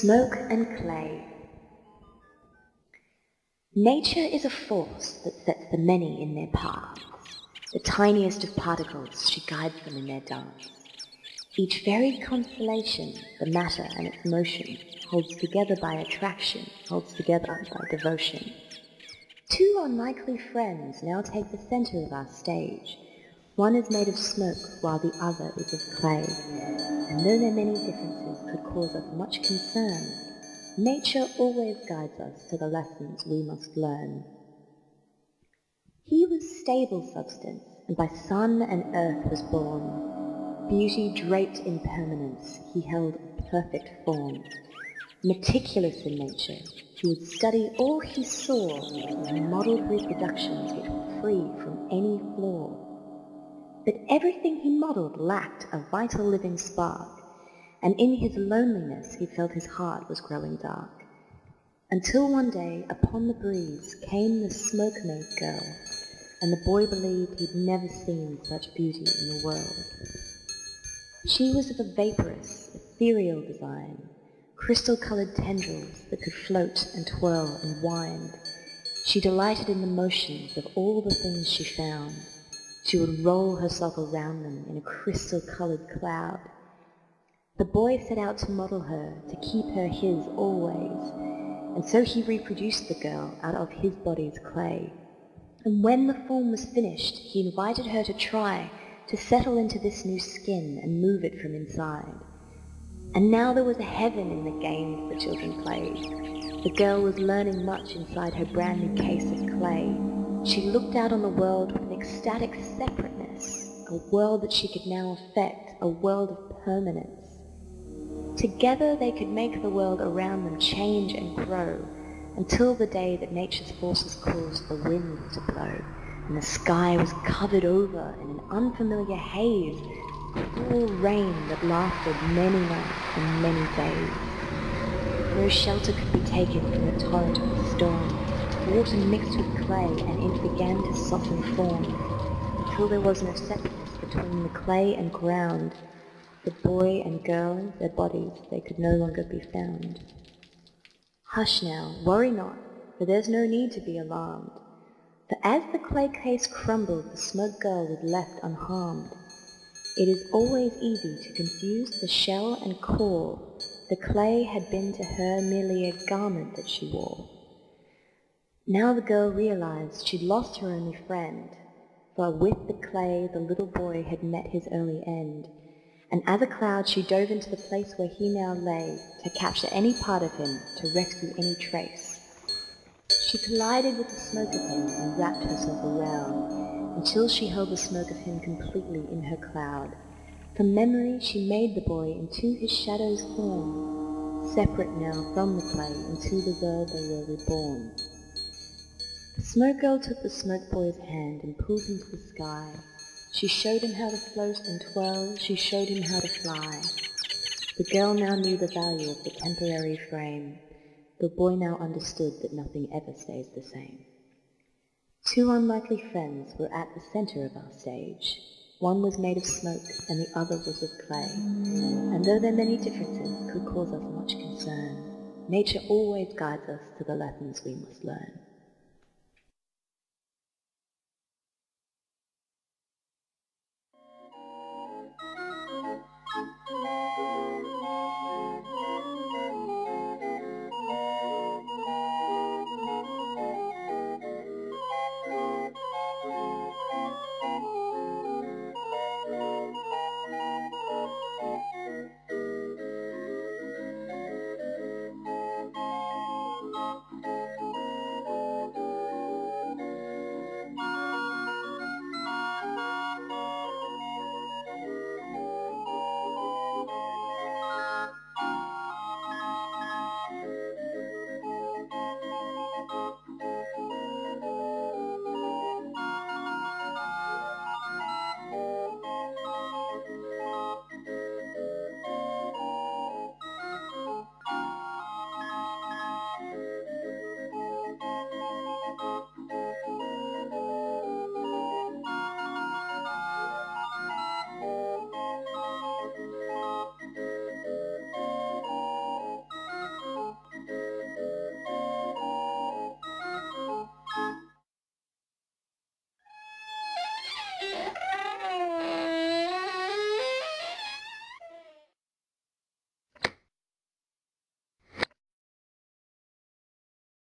Smoke and clay. Nature is a force that sets the many in their paths. The tiniest of particles, she guides them in their dance. Each varied constellation, the matter and its motion, holds together by attraction, holds together by devotion. Two unlikely friends now take the center of our stage. One is made of smoke, while the other is of clay. And though their many differences could cause us much concern, nature always guides us to the lessons we must learn. He was stable substance, and by sun and earth was born. Beauty draped in permanence, he held a perfect form. Meticulous in nature, he would study all he saw and modelled reproductions which were free from any flaw. But everything he modelled lacked a vital living spark, and in his loneliness he felt his heart was growing dark. Until one day, upon the breeze, came the smoke-made girl, and the boy believed he'd never seen such beauty in the world. She was of a vaporous, ethereal design, crystal-coloured tendrils that could float and twirl and wind. She delighted in the motions of all the things she found. She would roll herself around them in a crystal-coloured cloud. The boy set out to model her, to keep her his always, and so he reproduced the girl out of his body's clay. And when the form was finished, he invited her to try to settle into this new skin and move it from inside. And now there was a heaven in the games the children played. The girl was learning much inside her brand new case of clay. She looked out on the world with an ecstatic separateness, a world that she could now affect, a world of permanence. Together they could make the world around them change and grow, until the day that nature's forces caused the wind to blow, and the sky was covered over in an unfamiliar haze, cruel rain that lasted many nights and many days. No shelter could be taken from the torrent of the storm. Water mixed with clay, and it began to soften form, until there was no separateness between the clay and ground. The boy and girl, their bodies, they could no longer be found. Hush now, worry not, for there's no need to be alarmed. For as the clay case crumbled, the smoke girl was left unharmed. It is always easy to confuse the shell and core. The clay had been to her merely a garment that she wore. Now the girl realized she'd lost her only friend, for with the clay the little boy had met his early end, and as a cloud she dove into the place where he now lay, to capture any part of him, to rescue any trace. She collided with the smoke of him and wrapped herself around, until she held the smoke of him completely in her cloud. From memory she made the boy into his shadow's form, separate now from the clay, into the world they were reborn. The smoke girl took the smoke boy's hand and pulled him to the sky. She showed him how to float and twirl, she showed him how to fly. The girl now knew the value of the temporary frame. The boy now understood that nothing ever stays the same. Two unlikely friends were at the center of our stage. One was made of smoke and the other was of clay. And though their many differences could cause us much concern, nature always guides us to the lessons we must learn.